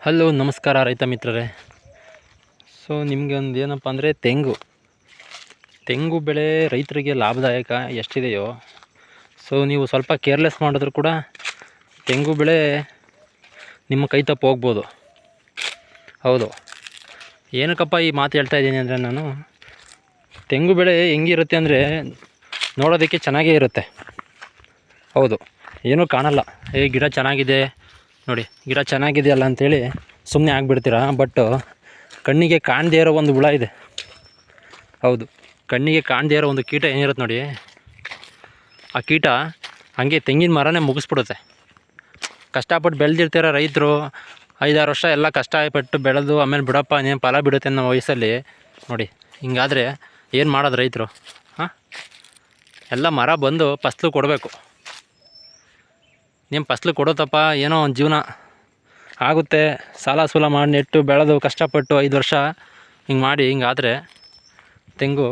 Hello ನಮಸ್ಕಾರ ರೈತ ಮಿತ್ರರೇ. ಸೊ ನಿಮಗೆ ಒಂದು ಏನಪ್ಪ ಅಂದರೆ ತೆಂಗು ಬೆಳೆ ರೈತರಿಗೆ ಲಾಭದಾಯಕ ಎಷ್ಟಿದೆಯೋ, ಸೊ ನೀವು ಸ್ವಲ್ಪ ಕೇರ್ಲೆಸ್ ಮಾಡಿದ್ರು ಕೂಡ ತೆಂಗು ಬೆಳೆ ನಿಮ್ಮ ಕೈ ತಪ್ಪು ಹೋಗ್ಬೋದು. ಹೌದು, ಏನಕ್ಕಪ್ಪ ಈ ಮಾತು ಹೇಳ್ತಾ ಇದ್ದೀನಿ ಅಂದರೆ, ನಾನು ತೆಂಗು ಬೆಳೆ ಹೆಂಗಿರುತ್ತೆ ಅಂದರೆ ನೋಡೋದಕ್ಕೆ ಚೆನ್ನಾಗೇ ಇರುತ್ತೆ. ಹೌದು, ಏನೂ ಕಾಣಲ್ಲ. ಗಿಡ ಚೆನ್ನಾಗಿದೆ ನೋಡಿ, ಗಿಡ ಚೆನ್ನಾಗಿದೆಯಲ್ಲ ಅಂಥೇಳಿ ಸುಮ್ಮನೆ ಆಗಿಬಿಡ್ತೀರಾ. ಬಟ್ ಕಣ್ಣಿಗೆ ಕಾಣದೇ ಇರೋ ಒಂದು ಹುಳ ಇದೆ. ಹೌದು, ಕಣ್ಣಿಗೆ ಕಾಣದೇ ಇರೋ ಒಂದು ಕೀಟ ಏನಿರುತ್ತೆ ನೋಡಿ, ಆ ಕೀಟ ಹಾಗೆ ತೆಂಗಿನ ಮರನೇ ಮುಗಿಸ್ಬಿಡುತ್ತೆ. ಕಷ್ಟಪಟ್ಟು ಬೆಳೆದಿರ್ತೀರ ರೈತರು, 5-6 ವರ್ಷ ಎಲ್ಲ ಕಷ್ಟಪಟ್ಟು ಬೆಳೆದು ಆಮೇಲೆ ಬಿಡಪ್ಪ ನೀನು ಫಲ ಬಿಡುತ್ತೆ ಅನ್ನೋ ವಯಸ್ಸಲ್ಲಿ ನೋಡಿ ಹಿಂಗಾದರೆ ಏನು ಮಾಡೋದು ರೈತರು? ಎಲ್ಲ ಮರ ಬಂದು ಫಸಲು ಕೊಡಬೇಕು. ನಿಮ್ಮ ಫಸಲು ಕೊಡೋತಪ್ಪ, ಏನೋ ಒಂದು ಜೀವನ ಆಗುತ್ತೆ. ಸಾಲ ಸೂಲ ಮಾಡಿ ನೆಟ್ಟು ಬೆಳೆದು ಕಷ್ಟಪಟ್ಟು 5 ವರ್ಷ ಹಿಂಗಾದರೆ ತೆಂಗು.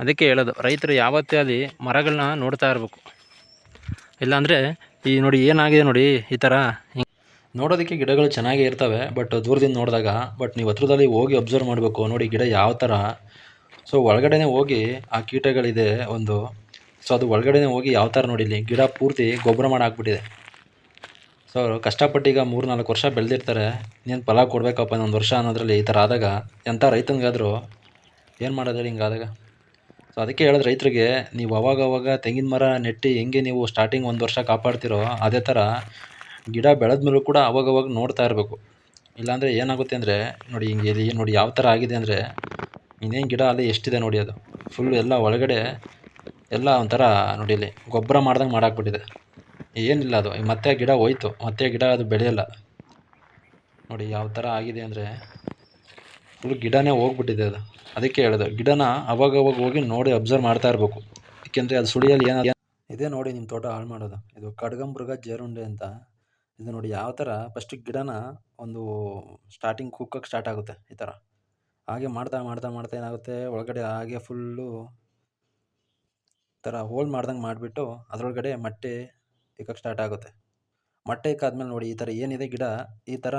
ಅದಕ್ಕೆ ಹೇಳೋದು, ರೈತರು ಯಾವತ್ತೇ ಅಲ್ಲಿ ಮರಗಳನ್ನ ನೋಡ್ತಾ ಇರಬೇಕು. ಇಲ್ಲಾಂದರೆ ಈ ನೋಡಿ ಏನಾಗಿದೆ ನೋಡಿ, ಈ ಥರ ನೋಡೋದಕ್ಕೆ ಗಿಡಗಳು ಚೆನ್ನಾಗೇ ಇರ್ತವೆ, ಬಟ್ ದೂರದಿಂದ ನೋಡಿದಾಗ. ಬಟ್ ನೀವು ಹತ್ರದಲ್ಲಿ ಹೋಗಿ ಅಬ್ಸರ್ವ್ ಮಾಡಬೇಕು ನೋಡಿ ಗಿಡ ಯಾವ ಥರ. ಸೊ ಒಳಗಡೆನೇ ಹೋಗಿ ಆ ಕೀಟಗಳಿದೆ ಒಂದು, ಸೊ ಅದು ಒಳಗಡೆನೇ ಹೋಗಿ ಯಾವ ಥರ ನೋಡಿಲಿ ಗಿಡ ಪೂರ್ತಿ ಗೊಬ್ಬರ ಮಾಡಿ ಹಾಕ್ಬಿಟ್ಟಿದೆ. ಸೊ ಕಷ್ಟಪಟ್ಟು ಈಗ 3-4 ವರ್ಷ ಬೆಳೆದಿರ್ತಾರೆ, ನೀನು ಫಲ ಕೊಡಬೇಕಪ್ಪ ಇನ್ನೊಂದು ವರ್ಷ ಅನ್ನೋದ್ರಲ್ಲಿ ಈ ಥರ ಆದಾಗ ಎಂಥ ರೈತನಿಗಾದರೂ ಏನು ಮಾಡೋದು ಹೇಳಿ ಹಿಂಗಾದಾಗ? ಸೊ ಅದಕ್ಕೆ ಹೇಳೋದು ರೈತರಿಗೆ, ನೀವು ಅವಾಗವಾಗ ತೆಂಗಿನ ಮರ ನೆಟ್ಟು ಹೆಂಗೆ ನೀವು ಸ್ಟಾರ್ಟಿಂಗ್ 1 ವರ್ಷ ಕಾಪಾಡ್ತಿರೋ, ಅದೇ ಥರ ಗಿಡ ಬೆಳೆದ್ಮೇಲೂ ಕೂಡ ಅವಾಗವಾಗ ನೋಡ್ತಾ ಇರಬೇಕು. ಇಲ್ಲಾಂದರೆ ಏನಾಗುತ್ತೆ ಅಂದರೆ ನೋಡಿ, ಹಿಂಗೆ ಇಲ್ಲಿ ನೋಡಿ ಯಾವ ಥರ ಆಗಿದೆ ಅಂದರೆ, ಇನ್ನೇನು ಗಿಡ ಅಲ್ಲಿ ಎಷ್ಟಿದೆ ನೋಡಿ, ಅದು ಫುಲ್ಲು ಎಲ್ಲ ಒಳಗಡೆ ಎಲ್ಲ ಒಂಥರ ನೋಡಿ ಇಲ್ಲಿ ಗೊಬ್ಬರ ಮಾಡ್ದಂಗೆ ಮಾಡಾಕ್ಬಿಟ್ಟಿದೆ. ಏನಿಲ್ಲ ಅದು ಮತ್ತೆ ಗಿಡ ಹೋಯ್ತು, ಮತ್ತೆ ಗಿಡ ಅದು ಬೆಳೆಯಲ್ಲ. ನೋಡಿ ಯಾವ ಥರ ಆಗಿದೆ ಅಂದರೆ ಫುಲ್ ಗಿಡನೇ ಹೋಗ್ಬಿಟ್ಟಿದೆ ಅದು. ಅದಕ್ಕೆ ಹೇಳೋದು, ಗಿಡನ ಅವಾಗವಾಗ ಹೋಗಿ ನೋಡಿ ಅಬ್ಸರ್ವ್ ಮಾಡ್ತಾ ಇರಬೇಕು. ಏಕೆಂದರೆ ಅದು ಸುಳಿಯಲ್ಲಿ ಇದೇ ನೋಡಿ ನಿಮ್ಮ ತೋಟ ಹಾಳು ಮಾಡೋದು. ಇದು ಕಡ್ಗಂಬೃಗ ಜೇರುಂಡೆ ಅಂತ. ಇದು ನೋಡಿ ಯಾವ ಥರ ಫಸ್ಟ್ ಗಿಡನ ಒಂದು ಸ್ಟಾರ್ಟಿಂಗ್ ಕುಕ್ಕಕ್ಕೆ ಸ್ಟಾರ್ಟ್ ಆಗುತ್ತೆ ಈ ಥರ. ಹಾಗೆ ಮಾಡ್ತಾ ಮಾಡ್ತಾ ಮಾಡ್ತಾ ಏನಾಗುತ್ತೆ, ಒಳಗಡೆ ಹಾಗೆ ಫುಲ್ಲು ಥರ ಹೋಲ್ ಮಾಡ್ದಂಗೆ ಮಾಡಿಬಿಟ್ಟು ಅದರೊಳಗಡೆ ಮೊಟ್ಟೆ ಇಕ್ಕಕ್ಕೆ ಸ್ಟಾರ್ಟ್ ಆಗುತ್ತೆ. ಮೊಟ್ಟೆ ಇಕ್ಕಾದ್ಮೇಲೆ ನೋಡಿ ಈ ಥರ ಏನಿದೆ ಗಿಡ ಈ ಥರ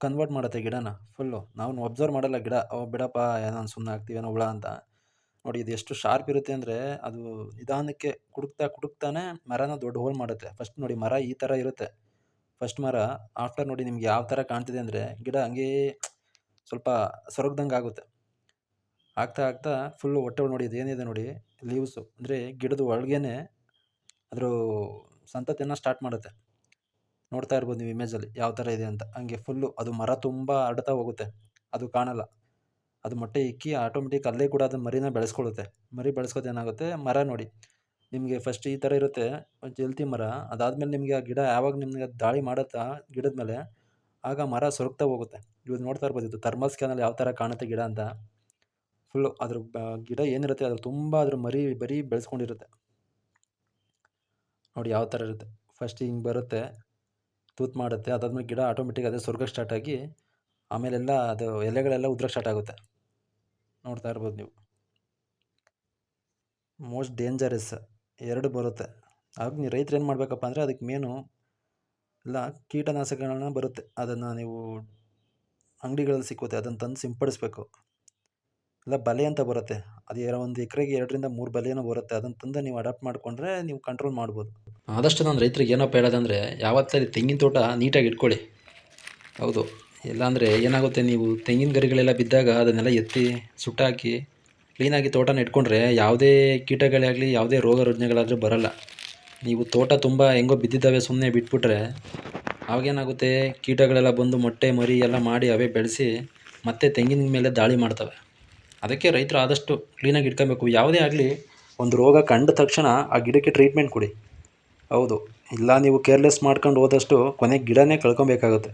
ಕನ್ವರ್ಟ್ ಮಾಡುತ್ತೆ ಗಿಡನ ಫುಲ್ಲು. ನಾವು ಅಬ್ಸರ್ವ್ ಮಾಡಲ್ಲ ಗಿಡ, ಬಿಡಪ್ಪ ಏನೋ ಸುಮ್ಮನೆ ಆಗ್ತೀವೇನೋ ಹುಳ ಅಂತ. ನೋಡಿ ಇದು ಎಷ್ಟು ಶಾರ್ಪ್ ಇರುತ್ತೆ ಅಂದರೆ, ಅದು ನಿಧಾನಕ್ಕೆ ಕುಡುಕ್ತಾನೆ ಮರನ ದೊಡ್ಡ ಹೋಲ್ ಮಾಡುತ್ತೆ. ಫಸ್ಟ್ ನೋಡಿ ಮರ ಈ ಥರ ಇರುತ್ತೆ ಫಸ್ಟ್ ಮರ. ಆಫ್ಟರ್ ನೋಡಿ ನಿಮ್ಗೆ ಯಾವ ಥರ ಕಾಣ್ತಿದೆ ಅಂದರೆ, ಗಿಡ ಹಂಗೇ ಸ್ವಲ್ಪ ಸೊರಗ್ದಂಗೆ ಆಗುತ್ತೆ. ಆಗ್ತಾ ಆಗ್ತಾ ಫುಲ್ಲು ಹೊಟ್ಟೆ ನೋಡಿ ಇದು ಏನಿದೆ ನೋಡಿ ಲೀವ್ಸು, ಅಂದರೆ ಗಿಡದ ಒಳಗೇನೆ ಅದರ ಸಂತತಿಯನ್ನು ಸ್ಟಾರ್ಟ್ ಮಾಡುತ್ತೆ. ನೋಡ್ತಾ ಇರ್ಬೋದು ನೀವು ಇಮೇಜಲ್ಲಿ ಯಾವ ಥರ ಇದೆ ಅಂತ. ಹಂಗೆ ಫುಲ್ಲು ಅದು ಮರ ತುಂಬ ಹರಡ್ತಾ ಹೋಗುತ್ತೆ, ಅದು ಕಾಣಲ್ಲ. ಅದು ಮೊಟ್ಟೆ ಇಕ್ಕಿ ಆಟೋಮೆಟಿಕ್ ಅಲ್ಲೇ ಕೂಡ ಅದು ಮರಿನ ಬೆಳೆಸ್ಕೊಳ್ಳುತ್ತೆ. ಮರಿ ಬೆಳೆಸ್ಕೋದು ಏನಾಗುತ್ತೆ, ಮರ ನೋಡಿ ನಿಮಗೆ ಫಸ್ಟ್ ಈ ಥರ ಇರುತ್ತೆ ಜಲ್ತಿ ಮರ. ಅದಾದಮೇಲೆ ನಿಮಗೆ ಆ ಗಿಡ ಯಾವಾಗ ನಿಮಗೆ ದಾಳಿ ಮಾಡುತ್ತಾ ಗಿಡದ ಮೇಲೆ, ಆಗ ಮರ ಸೊರಗ್ತಾ ಹೋಗುತ್ತೆ. ಇವಾಗ ನೋಡ್ತಾ ಇರ್ಬೋದು, ಇದು ಥರ್ಮಲ್ ಸ್ಕ್ಯಾನಲ್ಲಿ ಯಾವ ಥರ ಕಾಣುತ್ತೆ ಗಿಡ ಅಂತ. ಫುಲ್ಲು ಅದ್ರ ಗಿಡ ಏನಿರುತ್ತೆ ಅದ್ರ ತುಂಬ ಅದ್ರ ಬರೀ ಬೆಳೆಸ್ಕೊಂಡಿರುತ್ತೆ. ನೋಡಿ ಯಾವ ಥರ ಇರುತ್ತೆ. ಫಸ್ಟ್ ಹಿಂಗೆ ಬರುತ್ತೆ, ತೂತು ಮಾಡುತ್ತೆ, ಅದಾದ್ಮೇಲೆ ಗಿಡ ಆಟೋಮೆಟಿಕ್ ಅದೇ ಸೊರ್ಗಕ್ಕೆ ಸ್ಟಾರ್ಟ್ ಆಗಿ ಆಮೇಲೆಲ್ಲ ಅದು ಎಲೆಗಳೆಲ್ಲ ಉದ್ರಕ್ಕೆ ಸ್ಟಾರ್ಟ್ ಆಗುತ್ತೆ. ನೋಡ್ತಾ ಇರ್ಬೋದು ನೀವು. ಮೋಸ್ಟ್ ಡೇಂಜರಸ್ 2 ಬರುತ್ತೆ. ಆಗ ನೀವು ರೈತರು ಏನು ಮಾಡಬೇಕಪ್ಪ ಅಂದರೆ, ಅದಕ್ಕೆ ಮೇನು ಎಲ್ಲ ಕೀಟನಾಶಕಗಳನ್ನ ಬರುತ್ತೆ, ಅದನ್ನು ನೀವು ಅಂಗಡಿಗಳಲ್ಲಿ ಸಿಕ್ಕುತ್ತೆ, ಅದನ್ನು ತಂದು ಸಿಂಪಡಿಸ್ಬೇಕು. ಇಲ್ಲ ಬಲೆ ಅಂತ ಬರುತ್ತೆ, ಅದು ಒಂದು ಎಕರೆಗೆ 2-3 ಬಲೆನೂ ಬರುತ್ತೆ. ಅದನ್ನು ತಂದು ನೀವು ಅಡಾಪ್ಟ್ ಮಾಡಿಕೊಂಡ್ರೆ ನೀವು ಕಂಟ್ರೋಲ್ ಮಾಡ್ಬೋದು. ಆದಷ್ಟು ನಾನು ರೈತರಿಗೆ ಏನಪ್ಪ ಹೇಳೋದಂದರೆ, ಯಾವತ್ತೂ ತೆಂಗಿನ ತೋಟ ನೀಟಾಗಿ ಇಟ್ಕೊಳ್ಳಿ. ಹೌದು, ಇಲ್ಲಾಂದರೆ ಏನಾಗುತ್ತೆ, ನೀವು ತೆಂಗಿನ ಗರಿಗಳೆಲ್ಲ ಬಿದ್ದಾಗ ಅದನ್ನೆಲ್ಲ ಎತ್ತಿ ಸುಟ್ಟಾಕಿ ಕ್ಲೀನಾಗಿ ತೋಟನ ಇಟ್ಕೊಂಡ್ರೆ ಯಾವುದೇ ಕೀಟಗಳೇ ಆಗಲಿ ಯಾವುದೇ ರೋಗ ರುಜಿನಗಳಾದರೂ ಬರೋಲ್ಲ. ನೀವು ತೋಟ ತುಂಬ ಹೆಂಗೋ ಬಿದ್ದಿದ್ದಾವೆ ಸುಮ್ಮನೆ ಬಿಟ್ಬಿಟ್ರೆ ಆವಾಗೇನಾಗುತ್ತೆ, ಕೀಟಗಳೆಲ್ಲ ಬಂದು ಮೊಟ್ಟೆ ಮರಿ ಎಲ್ಲ ಮಾಡಿ ಅವೇ ಬೆಳೆಸಿ ಮತ್ತೆ ತೆಂಗಿನ ಮೇಲೆ ದಾಳಿ ಮಾಡ್ತವೆ. ಅದಕ್ಕೆ ರೈತರು ಆದಷ್ಟು ಕ್ಲೀನಾಗಿ ಇಟ್ಕೊಬೇಕು. ಯಾವುದೇ ಆಗಲಿ ಒಂದು ರೋಗ ಕಂಡ ತಕ್ಷಣ ಆ ಗಿಡಕ್ಕೆ ಟ್ರೀಟ್ಮೆಂಟ್ ಕೊಡಿ. ಹೌದು, ಇಲ್ಲ ನೀವು ಕೇರ್ಲೆಸ್ ಮಾಡ್ಕೊಂಡು ಹೋದಷ್ಟು ಕೊನೆಗೆ ಗಿಡನೇ ಕಳ್ಕೊಬೇಕಾಗುತ್ತೆ.